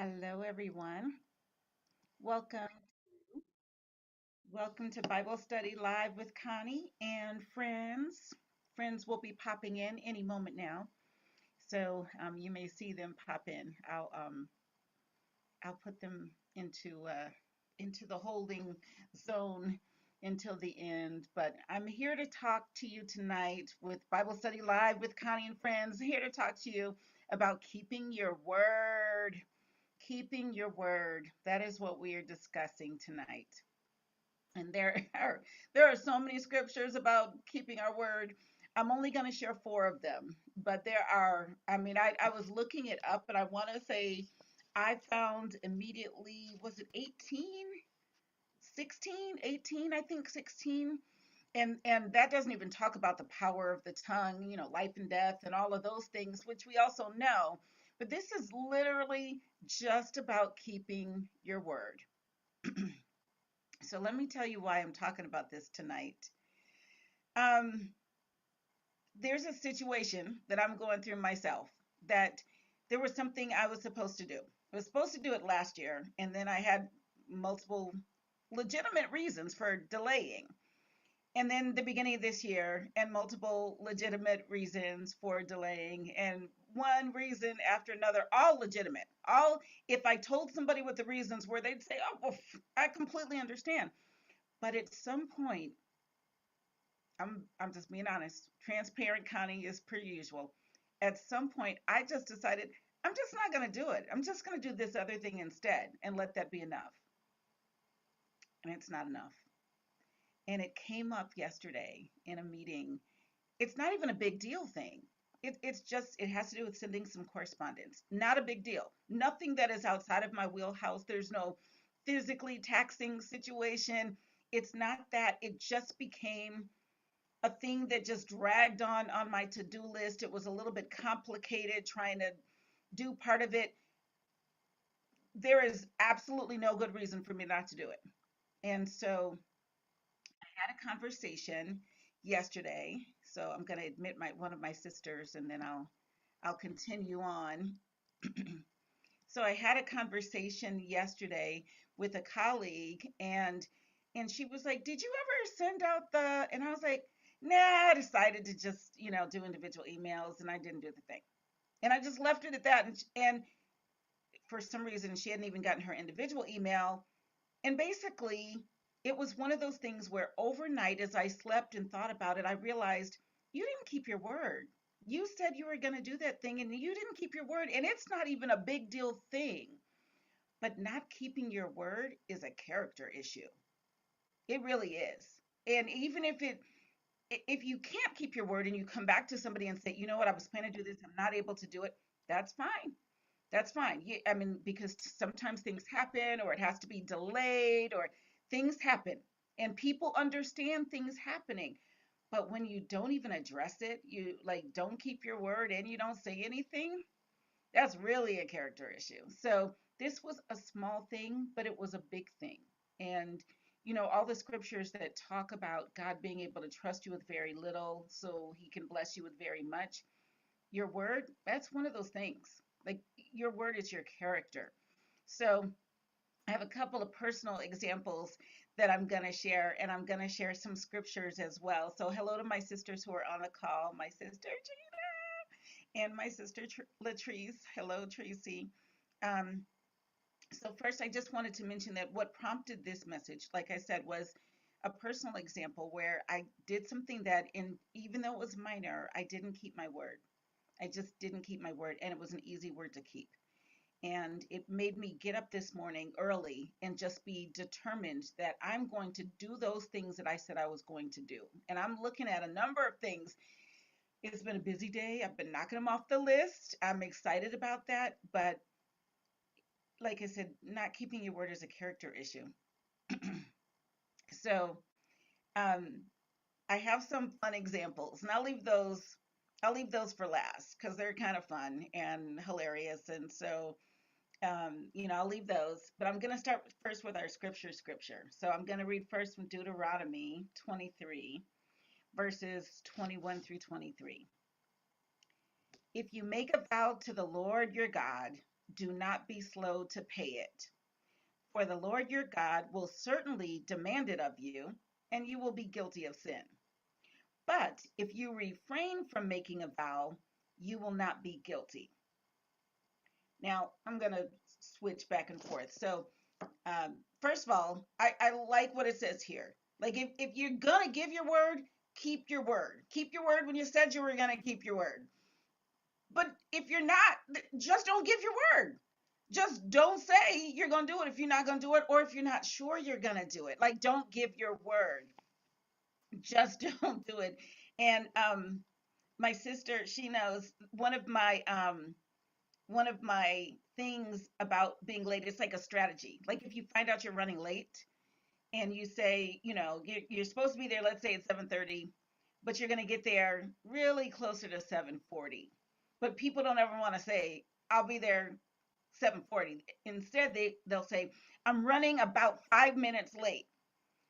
Hello, everyone. Welcome. Welcome to Bible Study Live with Connie and friends. Friends will be popping in any moment now, so you may see them pop in. I'll put them into the holding zone until the end. But I'm here to talk to you tonight with Bible Study Live with Connie and friends. Here to talk to you about keeping your word. Keeping your word. That is what we are discussing tonight. And there are so many scriptures about keeping our word. I'm only going to share four of them, but there are, I was looking it up and I want to say I found immediately, was it 18, 16, 18? I think 16. And that doesn't even talk about the power of the tongue, life and death and all of those things, which we also know. But this is literally just about keeping your word. So let me tell you why I'm talking about this tonight. Um, there's a situation that I'm going through myself that there was something I was supposed to do. I was supposed to do it last year, and then I had multiple legitimate reasons for delaying. And then the beginning of this year, and multiple legitimate reasons for delaying, and one reason after another, all legitimate. All, if I told somebody what the reasons were, they'd say, "Oh, well, I completely understand." But at some point, I'm just being honest, transparent, Connie, is per usual. At some point, I just decided I'm just not going to do it. I'm just going to do this other thing instead and let that be enough. And it's not enough. And it came up yesterday in a meeting. It's not even a big deal thing. It's just, it has to do with sending some correspondence. Not a big deal. Nothing that is outside of my wheelhouse. There's no physically taxing situation. It's not that. It just became a thing that just dragged on my to-do list. It was a little bit complicated trying to do part of it. There is absolutely no good reason for me not to do it. And so I had a conversation yesterday. So I'm going to admit my one of my sisters, and then I'll continue on. So I had a conversation yesterday with a colleague, and she was like, "Did you ever send out the?" And I was like, "Nah, I decided to just, do individual emails, and I didn't do the thing." And I just left it at that. And for some reason, she hadn't even gotten her individual email. And basically, it was one of those things where overnight, as I slept and thought about it, I realized you didn't keep your word. You said you were going to do that thing and you didn't keep your word. And it's not even a big deal thing. But not keeping your word is a character issue. It really is. And even if you can't keep your word and you come back to somebody and say, "You know what, I was planning to do this, I'm not able to do it," that's fine. That's fine. I mean, because sometimes things happen or it has to be delayed or things happen and people understand things happening. But when you don't even address it, you like don't keep your word and you don't say anything, that's really a character issue. So this was a small thing, but it was a big thing. And all the scriptures that talk about God being able to trust you with very little so he can bless you with very much. Your word, that's one of those things. Like your word is your character. So I have a couple of personal examples that I'm going to share, and I'm going to share some scriptures as well. So, hello to my sisters who are on the call, my sister Gina and my sister Latrice. Hello, Tracy. Um, so, first, I just wanted to mention that what prompted this message, like I said, was a personal example where I did something that, even though it was minor, I didn't keep my word. I just didn't keep my word, and it was an easy word to keep. And it made me get up this morning early and just be determined that I'm going to do those things that I said I was going to do. And I'm looking at a number of things. It's been a busy day. I've been knocking them off the list. I'm excited about that. But like I said, not keeping your word is a character issue. So um, I have some fun examples, and I'll leave those for last because they're kind of fun and hilarious. And so I'll leave those, but I'm going to start first with our scripture. So I'm going to read first from Deuteronomy 23, verses 21 through 23. If you make a vow to the Lord your God, do not be slow to pay it. For the Lord your God will certainly demand it of you, and you will be guilty of sin. But if you refrain from making a vow, you will not be guilty. Now, I'm going to switch back and forth. So, first of all, I like what it says here. Like, if you're going to give your word, keep your word. Keep your word when you said you were going to keep your word. But if you're not, just don't give your word. Just don't say you're going to do it if you're not going to do it, or if you're not sure you're going to do it. Like, don't give your word. Just don't do it. And my sister, she knows one of my things about being late, it's like a strategy. Like if you find out you're running late and you say, you're supposed to be there, let's say it's 7:30, but you're going to get there really closer to 7:40. But people don't ever want to say, I'll be there 7:40. Instead, they'll say, I'm running about 5 minutes late.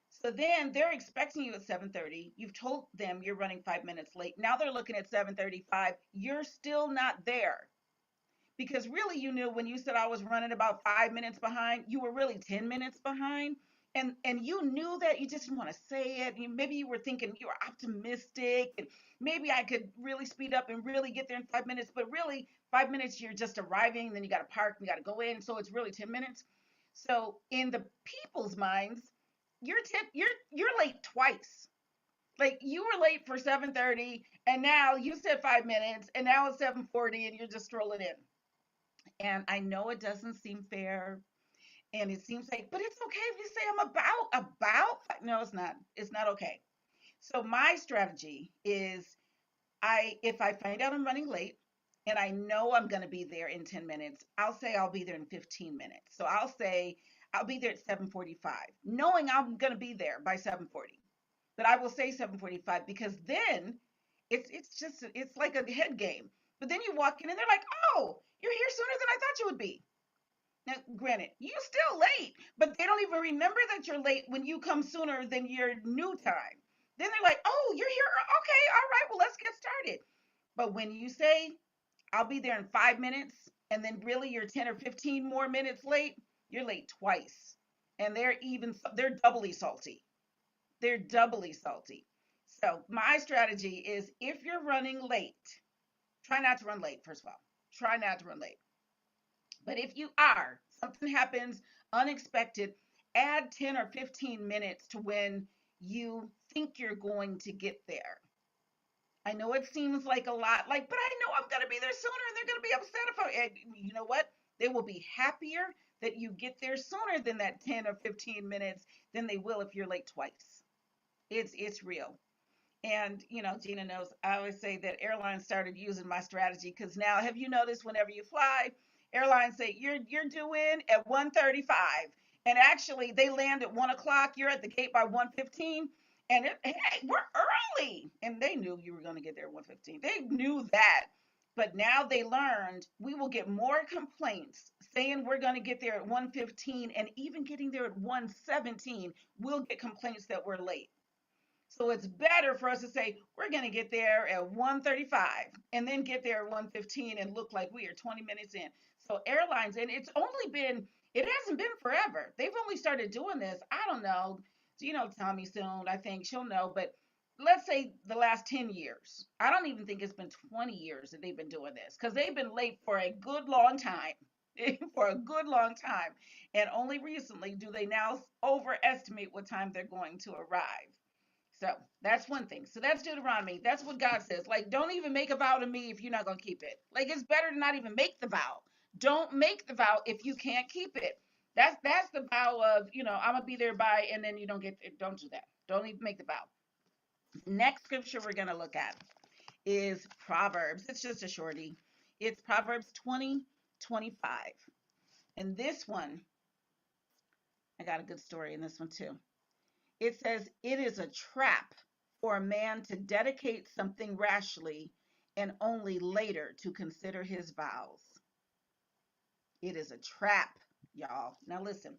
So then they're expecting you at 7:30. You've told them you're running 5 minutes late. Now they're looking at 7:35. You're still not there. Because really, you knew when you said I was running about 5 minutes behind, you were really 10 minutes behind. And you knew that, you just didn't want to say it. Maybe you were thinking you were optimistic and maybe I could really speed up and really get there in 5 minutes. But really, 5 minutes, you're just arriving, then you got to park, and you got to go in. So it's really 10 minutes. So in the people's minds, you're late twice. Like you were late for 7:30 and now you said 5 minutes and now it's 7:40 and you're just strolling in. And I know it doesn't seem fair. And it seems like, but it's okay if you say I'm about. No, it's not. It's not okay. So my strategy is if I find out I'm running late and I know I'm going to be there in 10 minutes, I'll say I'll be there in 15 minutes. So I'll say I'll be there at 7:45, knowing I'm going to be there by 7:40. But I will say 7:45 because then it's like a head game. But then you walk in and they're like, "Oh, you're here sooner than I thought you would be." Now, granted, you're still late, but they don't even remember that you're late when you come sooner than your new time. Then they're like, "Oh, you're here. Okay, all right. Well, let's get started." But when you say, "I'll be there in 5 minutes," and then really you're 10 or 15 more minutes late, you're late twice. And they're doubly salty. They're doubly salty. So my strategy is if you're running late, try not to run late, first of all. Try not to run late. But if you are, something happens unexpected, add 10 or 15 minutes to when you think you're going to get there. I know it seems like a lot, but I know I'm going to be there sooner and they're going to be upset if and you know what? They will be happier that you get there sooner than that 10 or 15 minutes than they will if you're late twice. It's real. And Gina knows I always say that airlines started using my strategy because now have you noticed whenever you fly, airlines say you're due in at 1:35, and actually they land at 1 o'clock. You're at the gate by 1:15, and hey, we're early, and they knew you were going to get there at 1:15. They knew that, but now they learned we will get more complaints saying we're going to get there at 1:15, and even getting there at 1:17, we'll get complaints that we're late. So it's better for us to say we're going to get there at 1:35 and then get there at 1:15 and look like we are 20 minutes in. So airlines, and it hasn't been forever. They've only started doing this. I don't know. Tommy soon, I think she'll know, but let's say the last 10 years. I don't even think it's been 20 years that they've been doing this because they've been late for a good long time. For a good long time. And only recently do they now overestimate what time they're going to arrive. So that's one thing. So that's Deuteronomy. That's what God says. Like, don't even make a vow to me if you're not going to keep it. Like, it's better to not even make the vow. Don't make the vow if you can't keep it. That's the vow of, I'm going to be there by, and then you don't get it. Don't do that. Don't even make the vow. Next scripture we're going to look at is Proverbs. It's just a shorty. It's Proverbs 20:25. And this one, I got a good story in this one too. It says, it is a trap for a man to dedicate something rashly and only later to consider his vows. It is a trap, y'all. Now listen.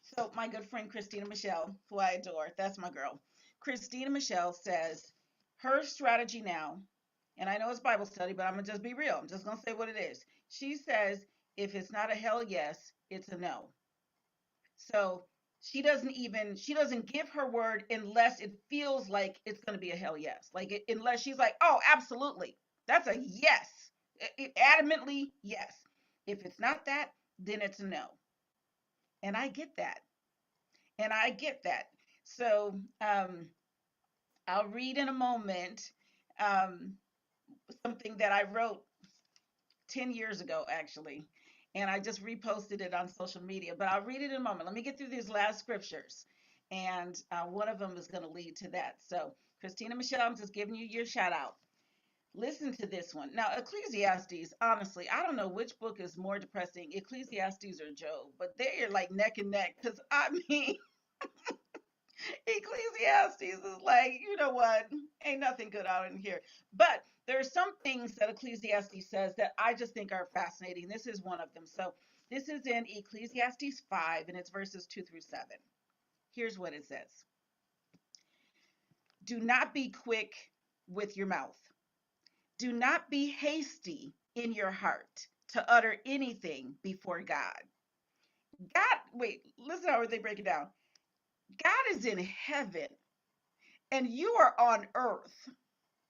So my good friend Christina Michelle, who I adore, that's my girl. Christina Michelle says her strategy now, and I know it's Bible study, but I'm going to just be real. I'm just going to say what it is. She says If it's not a hell yes, it's a no. So she doesn't give her word unless it feels like it's going to be a hell yes. Like unless she's like, "Oh, absolutely. That's a yes." Adamantly yes. If it's not that, then it's a no. And I get that. And I get that. So, I'll read in a moment um, something that I wrote 10 years ago, actually. And I just reposted it on social media, but I'll read it in a moment. Let me get through these last scriptures. And one of them is going to lead to that. So, Christina Michelle, I'm just giving you your shout out. Listen to this one. Now, Ecclesiastes, honestly, I don't know which book is more depressing, Ecclesiastes or Job, but they are like neck and neck. Because, I mean, Ecclesiastes is like, you know what? Ain't nothing good out in here. But there are some things that Ecclesiastes says that I just think are fascinating. This is one of them. So this is in Ecclesiastes 5, and it's verses 2 through 7. Here's what it says: Do not be quick with your mouth, do not be hasty in your heart to utter anything before God. God, wait, listen how they break it down. God is in heaven and you are on earth.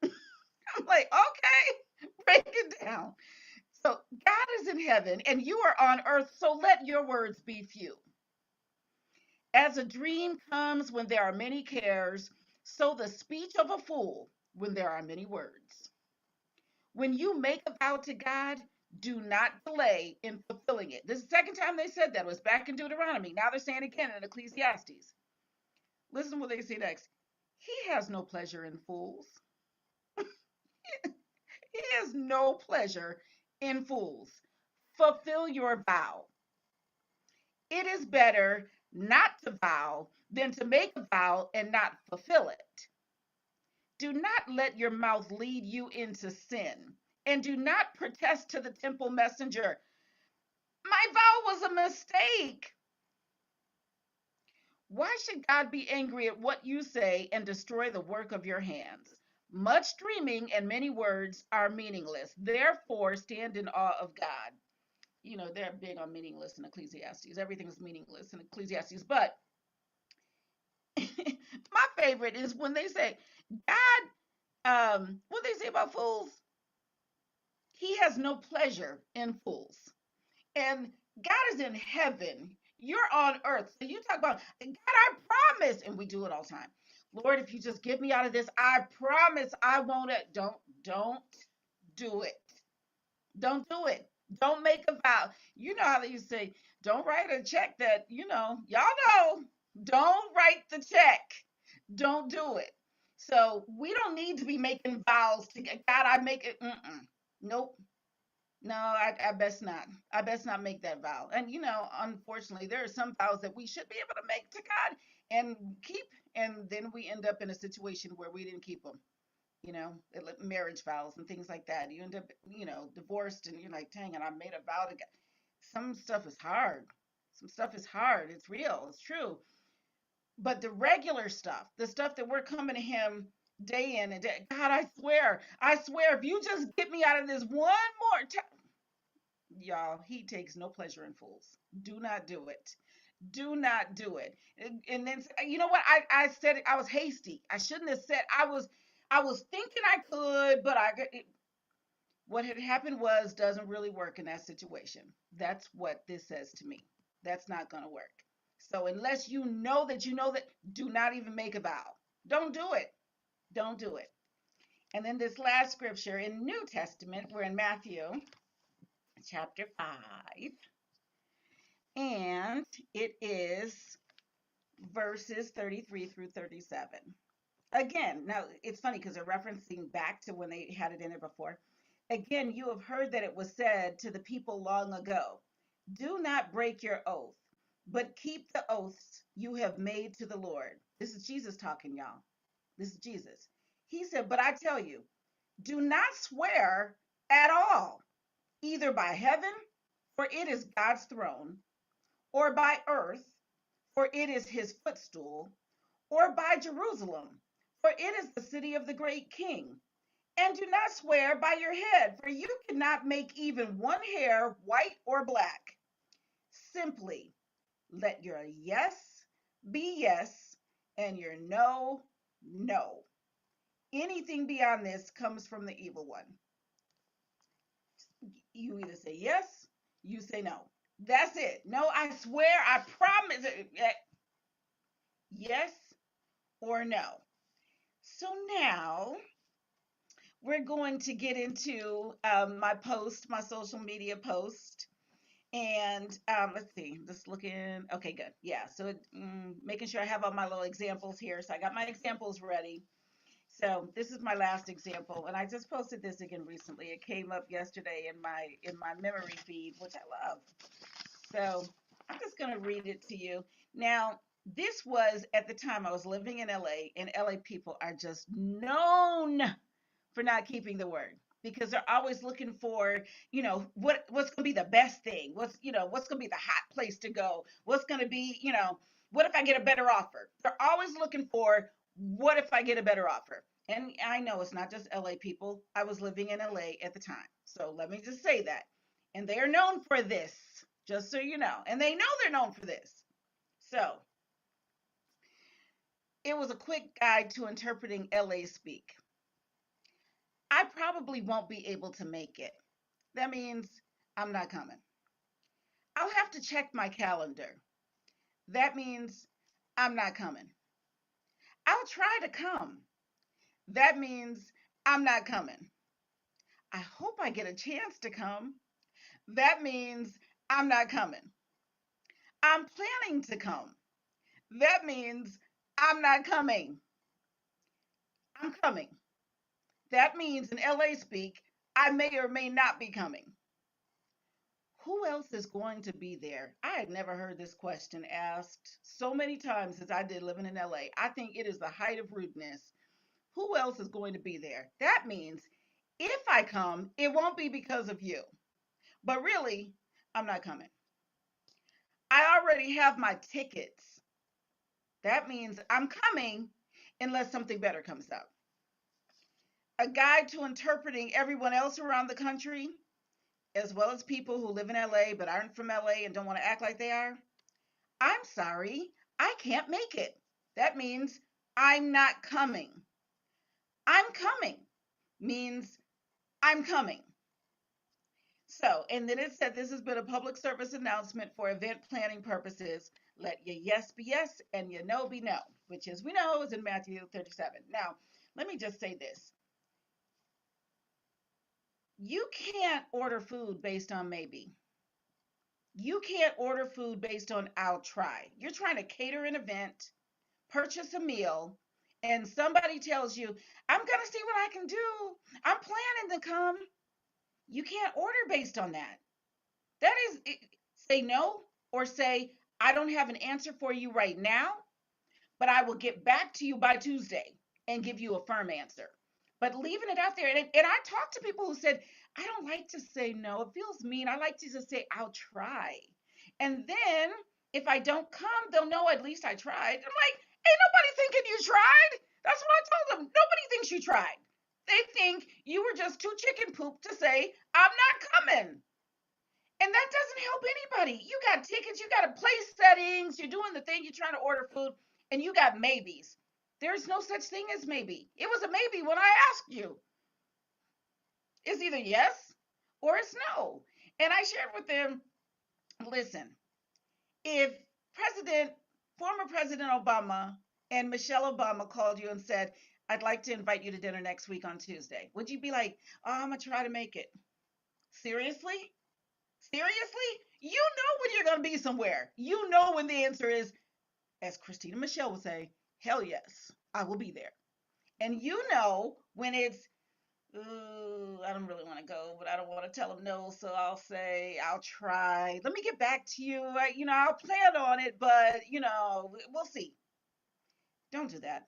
I'm like, okay, break it down. So God is in heaven and you are on earth, so let your words be few. As a dream comes when there are many cares, so the speech of a fool when there are many words. When you make a vow to God, do not delay in fulfilling it. This is the second time they said that. It was back in Deuteronomy. Now they're saying it again in Ecclesiastes. Listen to what they say next. He has no pleasure in fools. He has no pleasure in fools. Fulfill your vow. It is better not to vow than to make a vow and not fulfill it. Do not let your mouth lead you into sin, and do not protest to the temple messenger, "My vow was a mistake." Why should God be angry at what you say and destroy the work of your hands? Much dreaming and many words are meaningless. Therefore, stand in awe of God. You know, they're big on meaningless in Ecclesiastes. Everything is meaningless in Ecclesiastes. But my favorite is when they say, what they say about fools, he has no pleasure in fools. And God is in heaven. You're on earth. So you talk about, God, I promise. And we do it all the time. Lord, if you just get me out of this, I promise I won't. Don't do it. Don't do it. Don't make a vow. You know how they used to say, don't write a check that, y'all know. Don't write the check. Don't do it. So we don't need to be making vows to God. I make it. Nope. No, I best not. I best not make that vow. And unfortunately, there are some vows that we should be able to make to God and keep, and then we end up in a situation where we didn't keep them. Marriage vows and things like that. You end up, divorced, and you're like, dang it, I made a vow to God. Some stuff is hard. Some stuff is hard. It's real. It's true. But the regular stuff, the stuff that we're coming to Him day in and day, God, I swear, if you just get me out of this one more time, y'all, He takes no pleasure in fools. Do not do it. Do not do it. And then, you know what? I said it. I was hasty. I shouldn't have said. I was thinking I could, but what had happened was doesn't really work in that situation. That's what this says to me. That's not going to work. So unless you know that, do not even make a vow. Don't do it. Don't do it. And then this last scripture in New Testament, we're in Matthew chapter 5, and it is verses 33 through 37. Again, now it's funny because they're referencing back to when they had it in there before. Again, you have heard that it was said to the people long ago, do not break your oath, but keep the oaths you have made to the Lord. This is Jesus talking, y'all. This is Jesus. He said, but I tell you, do not swear at all, either by heaven, for it is God's throne, or by earth, for it is his footstool, or by Jerusalem, for it is the city of the great king. And do not swear by your head, for you cannot make even one hair white or black. Simply let your yes be yes and your no, no. Anything beyond this comes from the evil one. You either say yes, you say no. That's it. No, I swear, I promise. Yes or no. So now we're going to get into my post, my social media post. And let's see, just looking. Okay, good. Yeah. So making sure I have all my little examples here. So I got my examples ready. So this is my last example, and I just posted this again recently. It came up yesterday in my memory feed, which I love. So I'm just going to read it to you. Now, this was at the time I was living in LA, and LA people are just known for not keeping the word because they're always looking for, what's going to be the best thing? What's going to be the hot place to go? What's going to be, what if I get a better offer? They're always looking for what if I get a better offer? And I know it's not just LA people. I was living in LA at the time. So let me just say that. And they are known for this, just so you know. And they know they're known for this. So it was a quick guide to interpreting LA speak. I probably won't be able to make it. That means I'm not coming. I'll have to check my calendar. That means I'm not coming. I'll try to come. That means I'm not coming. I hope I get a chance to come. That means I'm not coming. I'm planning to come. That means I'm not coming. I'm coming. That means in LA speak, I may or may not be coming. Who else is going to be there? I had never heard this question asked so many times since I did living in LA. I think it is the height of rudeness. Who else is going to be there? That means if I come, it won't be because of you. But really, I'm not coming. I already have my tickets. That means I'm coming unless something better comes up. A guide to interpreting everyone else around the country, as well as people who live in LA but aren't from LA and don't want to act like they are. I'm sorry, I can't make it. That means I'm not coming. I'm coming means I'm coming. So, and then it said this has been a public service announcement for event planning purposes. Let your yes be yes and your no be no, which, as we know, is in Matthew 37. Now, let me just say this. You can't order food based on maybe. You can't order food based on I'll try. You're trying to cater an event, purchase a meal, and somebody tells you, I'm going to see what I can do. I'm planning to come. You can't order based on that. That is, say no or say, I don't have an answer for you right now, but I will get back to you by Tuesday and give you a firm answer. But leaving it out there, and I talked to people who said, I don't like to say no. It feels mean. I like to just say, I'll try. And then if I don't come, they'll know at least I tried. I'm like, ain't nobody thinking you tried. That's what I told them. Nobody thinks you tried. They think you were just too chicken poop to say, I'm not coming. And that doesn't help anybody. You got tickets, you got place settings, you're doing the thing, you're trying to order food, and you got maybes. There's no such thing as maybe. It was a maybe when I asked you. It's either yes or it's no. And I shared with them, listen, if President, former President Obama and Michelle Obama called you and said, I'd like to invite you to dinner next week on Tuesday, would you be like, oh, I'm going to try to make it? Seriously? Seriously? You know when you're going to be somewhere. You know when the answer is, as Christina Michelle would say, hell yes, I will be there. And you know when it's, ooh, I don't really want to go, but I don't want to tell them no, so I'll say, I'll try. Let me get back to you. I'll plan on it, but, we'll see. Don't do that.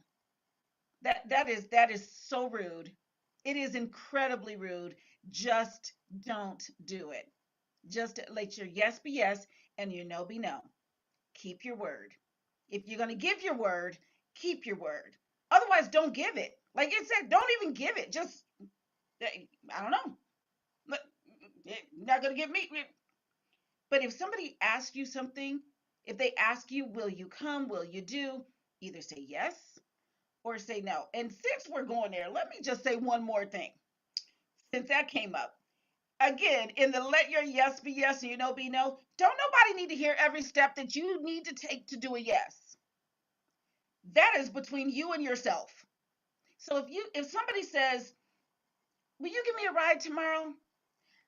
That is so rude. It is incredibly rude. Just don't do it. Just let your yes be yes and your no be no. Keep your word. If you're going to give your word, keep your word. Otherwise, don't give it. Like it said, don't even give it. Just I don't know. But you're not going to give me. But if somebody asks you something, if they ask you, will you come? Will you do? Either say yes or say no. And since we're going there, let me just say one more thing. Since that came up, again, in the let your yes be yes and your no be no, don't nobody need to hear every step that you need to take to do a yes. That is between you and yourself. So if somebody says, will you give me a ride tomorrow?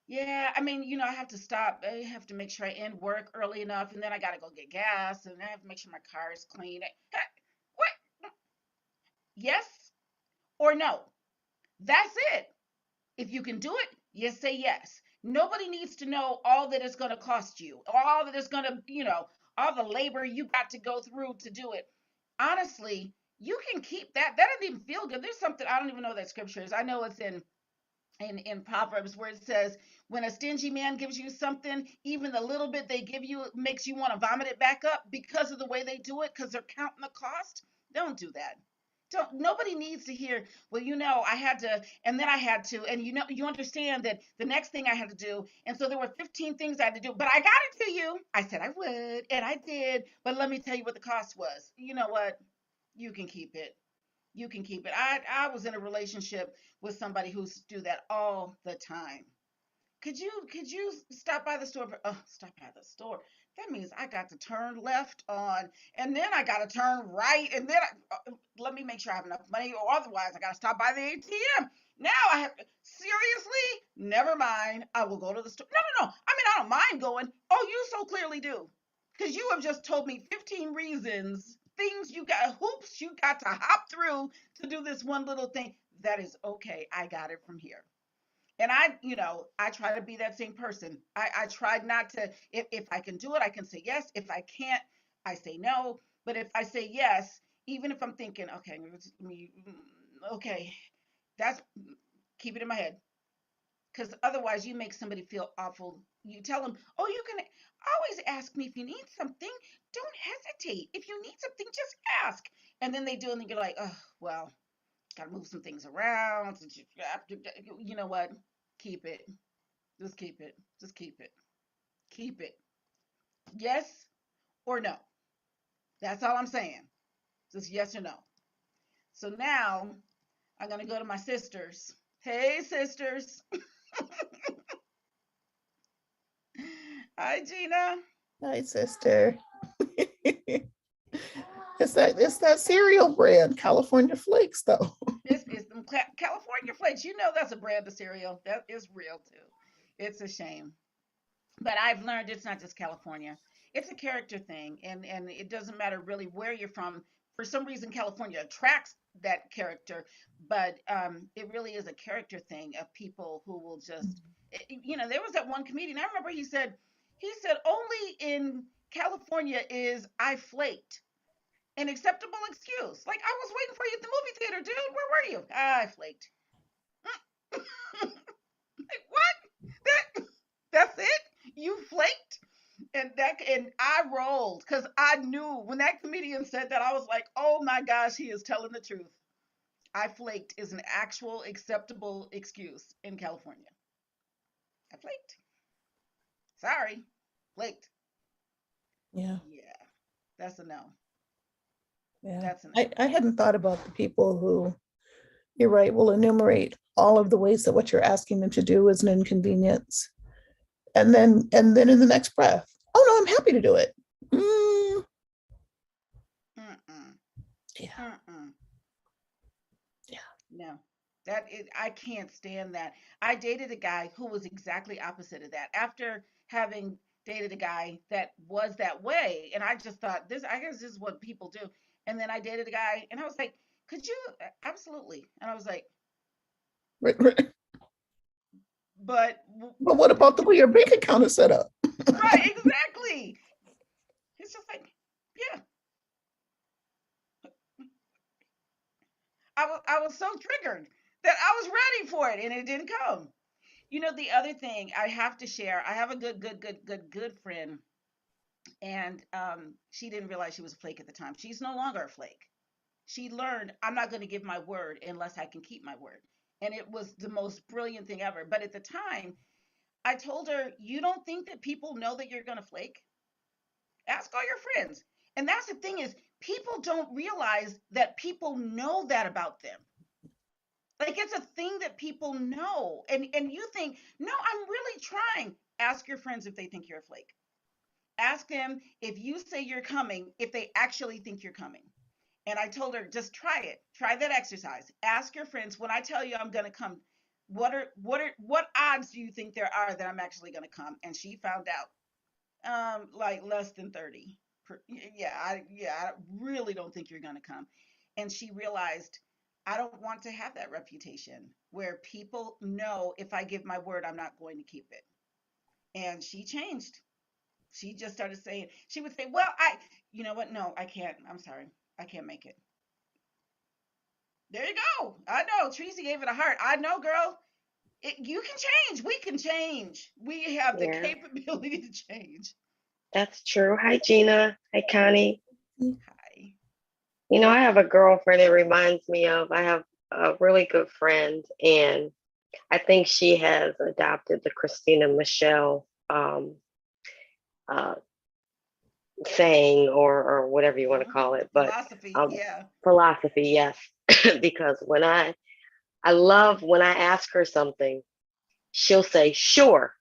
Yeah, I mean, I have to stop. I have to make sure I end work early enough, and then I got to go get gas, and I have to make sure my car is clean. What? Yes or no? That's it. If you can do it, you say yes. Nobody needs to know all that it's going to cost you, all that it's going to, all the labor you got to go through to do it. Honestly, you can keep that. That doesn't even feel good. There's something, I don't even know that scripture is. I know it's in Proverbs where it says, when a stingy man gives you something, even the little bit they give you makes you want to vomit it back up because of the way they do it, because they're counting the cost. Don't do that. Don't, nobody needs to hear, well, I had to, and then I had to, and you understand that the next thing I had to do, and so there were 15 things I had to do, but I got it to you. I said I would, and I did, but let me tell you what the cost was. You know what? You can keep it. You can keep it. I was in a relationship with somebody who used to do that all the time. Could you stop by the store? Oh, stop by the store. That means I got to turn left on, and then I got to turn right, and then let me make sure I have enough money, or otherwise I got to stop by the ATM. Now I have to, seriously. Never mind. I will go to the store. No, no, no. I mean, I don't mind going. Oh, you so clearly do, because you have just told me 15 reasons, things you got, hoops you got to hop through to do this one little thing. That is okay. I got it from here. And I try to be that same person. I tried not to, if I can do it, I can say yes. If I can't, I say no. But if I say yes, even if I'm thinking, okay, okay, that's, keep it in my head. Because otherwise you make somebody feel awful. You tell them, oh, you can always ask me if you need something. Don't hesitate. If you need something, just ask. And then they do, and then you're like, oh, well, got to move some things around. You know what? Keep it. Just keep it. Just keep it. Keep it. Yes or no. That's all I'm saying. Just yes or no. So now I'm going to go to my sisters. Hey, sisters. Hi, Gina. Hi, sister. It's that cereal brand, California Flakes, though. It's them California Flakes. You know that's a brand of cereal. That is real, too. It's a shame. But I've learned it's not just California. It's a character thing, and it doesn't matter really where you're from. For some reason, California attracts that character, but it really is a character thing of people who will just, there was that one comedian. I remember he said only in California is I flaked an acceptable excuse. Like I was waiting for you at the movie theater, dude. Where were you? I flaked. Like what? That's it? You flaked? And I rolled because I knew when that comedian said that, I was like, oh my gosh, he is telling the truth. I flaked is an actual acceptable excuse in California. I flaked. Sorry. Flaked. Yeah, Yeah. That's a no. yeah. That's a no. I hadn't thought about the people who, you're right, will enumerate all of the ways that what you're asking them to do is an inconvenience. And then in the next breath, oh no, I'm happy to do it. Mm, Mm-mm. yeah, Mm-mm. yeah. No. I can't stand that. I dated a guy who was exactly opposite of that. After having dated a guy that was that way, and I just thought this, I guess this is what people do. And then I dated a guy, and I was like, could you, absolutely. And I was like, Right, right. but But what about the way your bank account is set up? right, exactly. It's just like, yeah, I was so triggered that I was ready for it, and it didn't come. The other thing I have to share, I have a good friend, and she didn't realize she was a flake at the time. She's no longer a flake. She learned I'm not going to give my word unless I can keep my word. And it was the most brilliant thing ever. But at the time, I told her, you don't think that people know that you're going to flake? Ask all your friends. And that's the thing is, people don't realize that people know that about them. Like it's a thing that people know. And you think, no, I'm really trying. Ask your friends if they think you're a flake. Ask them if you say you're coming, if they actually think you're coming. And I told her, just try it. Try that exercise. Ask your friends, when I tell you I'm gonna come, what odds do you think there are that I'm actually gonna come? And she found out. Like less than 30. I really don't think you're gonna come. And she realized, I don't want to have that reputation where people know if I give my word, I'm not going to keep it. And she changed. She just started saying, she would say, well, you know what? No, I can't. I'm sorry. I can't make it. There you go. I know. Tracy gave it a heart. I know, girl. You can change. We can change. We have the Yeah, capability to change. that's true. Hi, Gina. Hi, Connie. Hi. I have a girlfriend it reminds me of. I have a really good friend, and I think she has adopted the Christina Michelle uh, saying or whatever you want to call it, but Philosophy. um, Yeah. philosophy, yes. Because I love when I ask her something, she'll say, sure.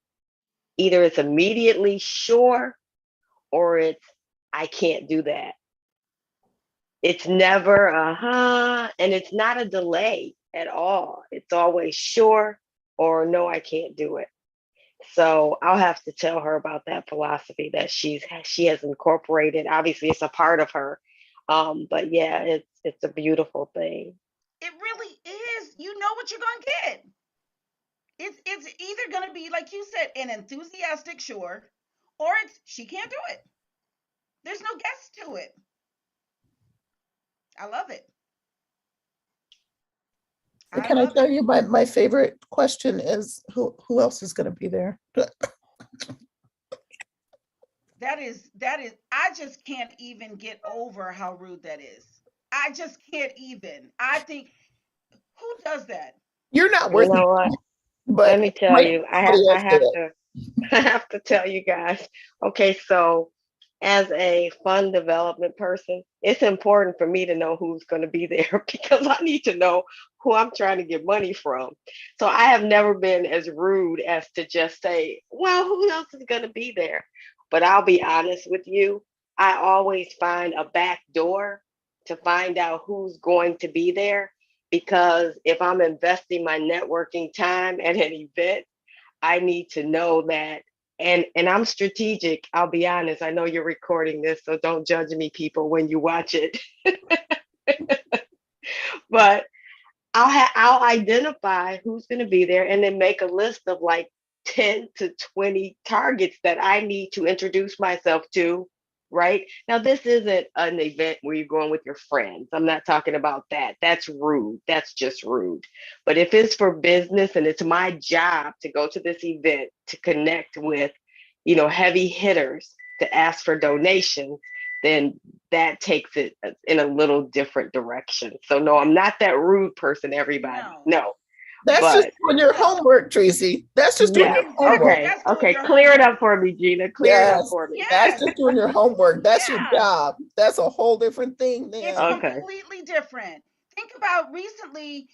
Either it's immediately sure or it's, I can't do that. It's never and it's not a delay at all. It's always sure or no, I can't do it. So I'll have to tell her about that philosophy that she has incorporated. Obviously, it's a part of her, but yeah, it's a beautiful thing. It really is. You know what you're going to get. It's either going to be, like you said, an enthusiastic sure, or it's she can't do it. There's no guess to it. I love it. So I can I love tell it. you my favorite question is who else is going to be there? That is I just can't even get over how rude that is. I just can't even. I think, who does that? You're not You worth know it, what? Let but me tell might you, somebody I else did have it. to I have to tell you guys. Okay, so as a fund development person, it's important for me to know who's going to be there because I need to know who I'm trying to get money from. So I have never been as rude as to just say, well, who else is going to be there? But I'll be honest with you, I always find a back door to find out who's going to be there because if I'm investing my networking time at an event, I need to know that. And I'm strategic. I'll be honest. I know you're recording this, so don't judge me, people, when you watch it. But I'll identify who's going to be there and then make a list of like 10 to 20 targets that I need to introduce myself to. Right now, this isn't an event where you're going with your friends. I'm not talking about that. That's rude. That's just rude. But if it's for business and it's my job to go to this event to connect with, heavy hitters to ask for donations, then that takes it in a little different direction. So no, I'm not that rude person, everybody. No. No. That's just But doing your No. homework, Tracy. That's just doing yeah, your Exactly. homework. okay. That's doing Okay. your Clear it homework. up for me, Gina. Clear it up Yes, for me. that's Yes. just doing your homework. That's your Yeah. job. That's a whole different thing, It's then. Okay. completely different. Think about recently,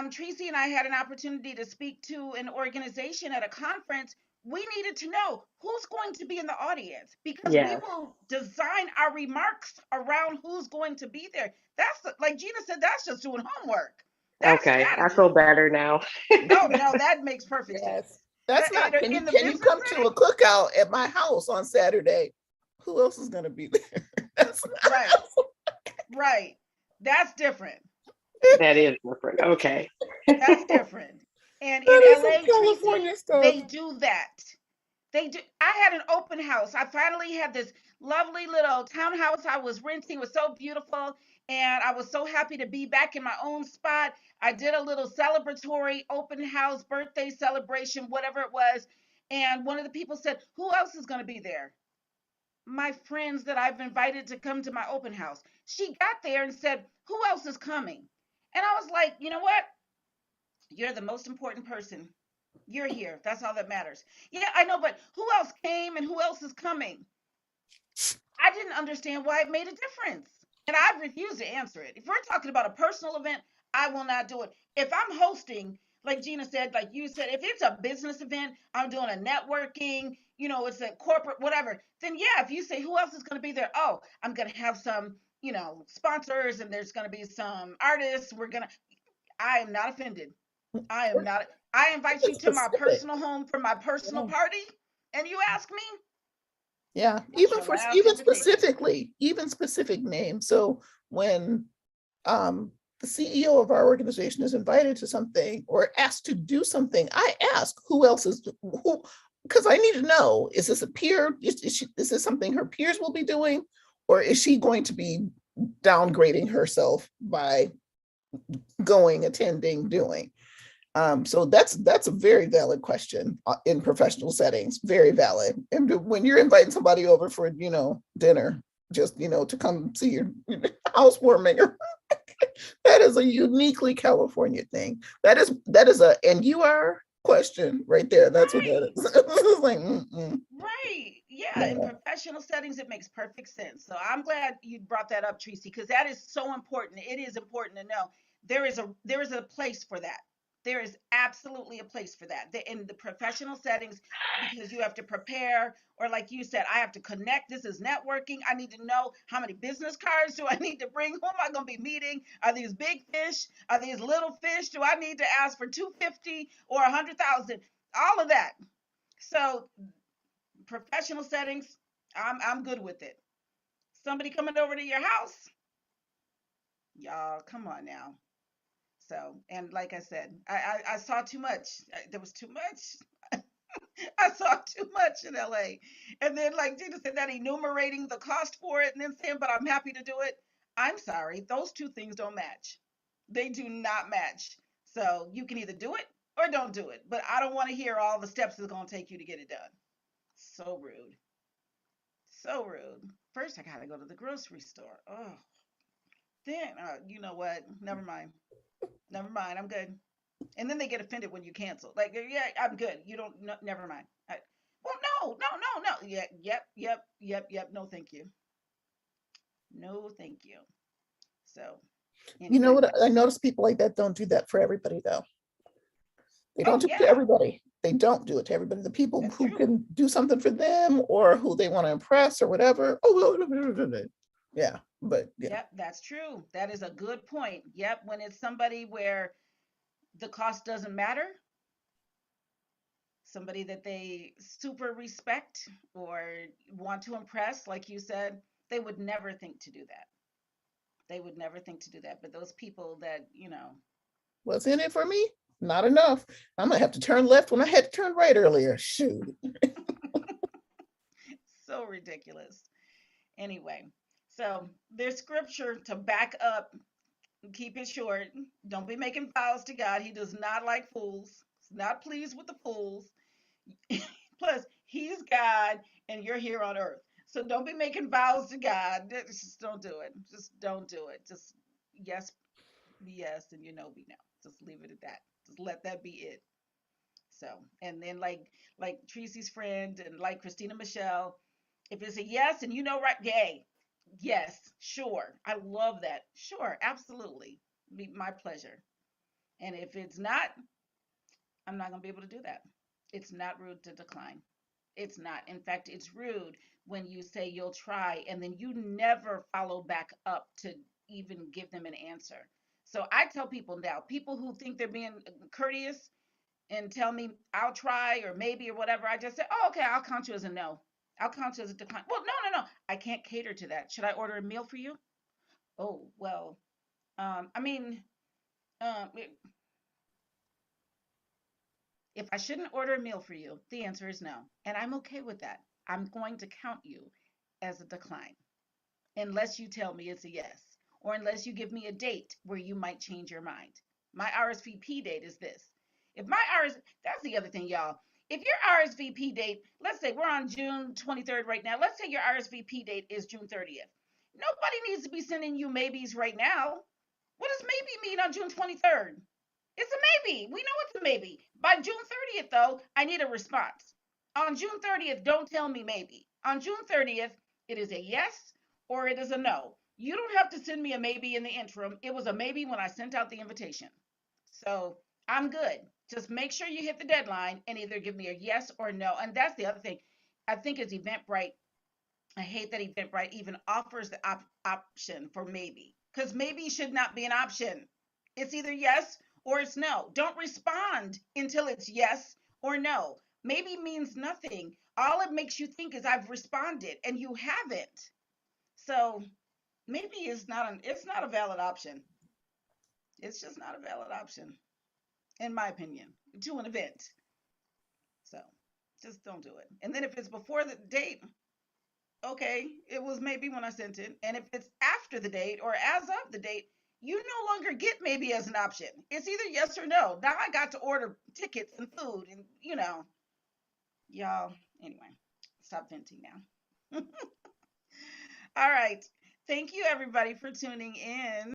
Tracy and I had an opportunity to speak to an organization at a conference. We needed to know who's going to be in the audience because we Yes. will design our remarks around who's going to be there. That's, like Gina said, that's just doing homework. That's Okay. I feel strategy. better now. No, no, that makes perfect sense. Yes. That's not, In the can you business come to setting, a cookout at my house on Saturday? Who else is gonna be there? That's right, right. That's different. That is different. Okay. That's different. And in that is some LA, Tracy, California stuff. they do that. They do. I had an open house. I finally had this lovely little townhouse I was renting. It was so beautiful. And I was so happy to be back in my own spot. I did a little celebratory open house, birthday celebration, whatever it was. And one of the people said, who else is going to be there? My friends that I've invited to come to my open house. She got there and said, who else is coming? And I was like, you know what? You're the most important person. You're here. That's all that matters. Yeah, I know, but who else came and who else is coming? I didn't understand why it made a difference. And I refuse to answer it. If we're talking about a personal event, I will not do it. If I'm hosting, like Gina said, like you said, if it's a business event, I'm doing a networking, it's a corporate, whatever, then yeah, if you say who else is going to be there, oh, I'm going to have some, sponsors and there's going to be some artists. I am not offended. I am not. I invite Even you to my specific. personal home for my personal Yeah. party, and you ask me, Yeah, that's your last invitation. even specific names. So when the CEO of our organization is invited to something or asked to do something, I ask who else is who, because I need to know, is this a peer? Is this something her peers will be doing? Or is she going to be downgrading herself by going, attending, doing? So that's a very valid question in professional settings, very valid. And when you're inviting somebody over for dinner, just to come see your housewarming, that is a uniquely California thing. That is a and you are question right there. That's what that Right. is. It's like, Right. Yeah. In no. professional settings, it makes perfect sense. So I'm glad you brought that up, Tracy, because that is so important. It is important to know there is a place for that. There is absolutely a place for that. In the professional settings, because you have to prepare, or like you said, I have to connect. This is networking. I need to know how many business cards do I need to bring? Who am I going to be meeting? Are these big fish? Are these little fish? Do I need to ask for 250 or 100,000? All of that. So professional settings, I'm good with it. Somebody coming over to your house, y'all, come on now. So, and like I said, I saw too much. There was too much. I saw too much in LA. And then, like Gina said, that enumerating the cost for it and then saying, but I'm happy to do it. I'm sorry, those two things don't match. They do not match. So you can either do it or don't do it. But I don't want to hear all the steps it's going to take you to get it done. So rude. So rude. First, I gotta go to the grocery store. Oh, then you know what? Never mind. Never mind. I'm good. And then they get offended when you cancel. Like, yeah, I'm good. You don't. No, never mind. Well, no, no, no, no. Yeah, yep, yep, yep, yep. No, thank you. No, thank you. So, You know anyway. what? I notice people like that don't do that for everybody though. They don't Oh do it to yeah, everybody. They don't do it to everybody. The people that's who true. can do something for them or who they want to impress or whatever. Oh, yeah, but yeah. Yep, that's true. That is a good point. Yep, when it's somebody where the cost doesn't matter, somebody that they super respect or want to impress, like you said, they would never think to do that. They would never think to do that. But those people that, What's in it for me? Not enough. I'm gonna have to turn left when I had to turn right earlier. Shoot. so ridiculous. Anyway, so there's scripture to back up, keep it short. Don't be making vows to God. He does not like fools. He's not pleased with the fools. Plus, he's God and you're here on earth. So don't be making vows to God. Just don't do it. Just don't do it. Just yes, be yes, and be no. Just leave it at that. Just let that be it. So, and then like Tracy's friend and like Christina Michelle, if it's a yes and right, yay, yes, sure, I love that. Sure, absolutely, be my pleasure. And if it's not, I'm not gonna be able to do that. It's not rude to decline. It's not. In fact, it's rude when you say you'll try and then you never follow back up to even give them an answer. So I tell people now, people who think they're being courteous and tell me I'll try or maybe or whatever, I just say, oh, okay, I'll count you as a no. I'll count you as a decline. Well, no, no, no. I can't cater to that. Should I order a meal for you? Oh, well, I mean, um, if I shouldn't order a meal for you, the answer is no. And I'm okay with that. I'm going to count you as a decline unless you tell me it's a yes or unless you give me a date where you might change your mind. My RSVP date is this. If my RS, that's the other thing, y'all. If your RSVP date, let's say we're on June 23rd right now, let's say your RSVP date is June 30th. Nobody needs to be sending you maybes right now. What does maybe mean on June 23rd? It's a maybe. We know it's a maybe. By June 30th, though, I need a response. On June 30th, don't tell me maybe. On June 30th, it is a yes or it is a no. You don't have to send me a maybe in the interim. It was a maybe when I sent out the invitation. So I'm good. Just make sure you hit the deadline and either give me a yes or no. And that's the other thing. I think is Eventbrite. I hate that Eventbrite even offers the option for maybe, because maybe should not be an option. It's either yes or it's no. Don't respond until it's yes or no. Maybe means nothing. All it makes you think is I've responded and you haven't. So maybe it's not a valid option. It's just not a valid option, in my opinion, to an event. So just don't do it. And then if it's before the date, okay, it was maybe when I sent it. And if it's after the date or as of the date, you no longer get maybe as an option. It's either yes or no. Now I got to order tickets and food and, y'all, anyway, stop venting now. All right. Thank you, everybody, for tuning in.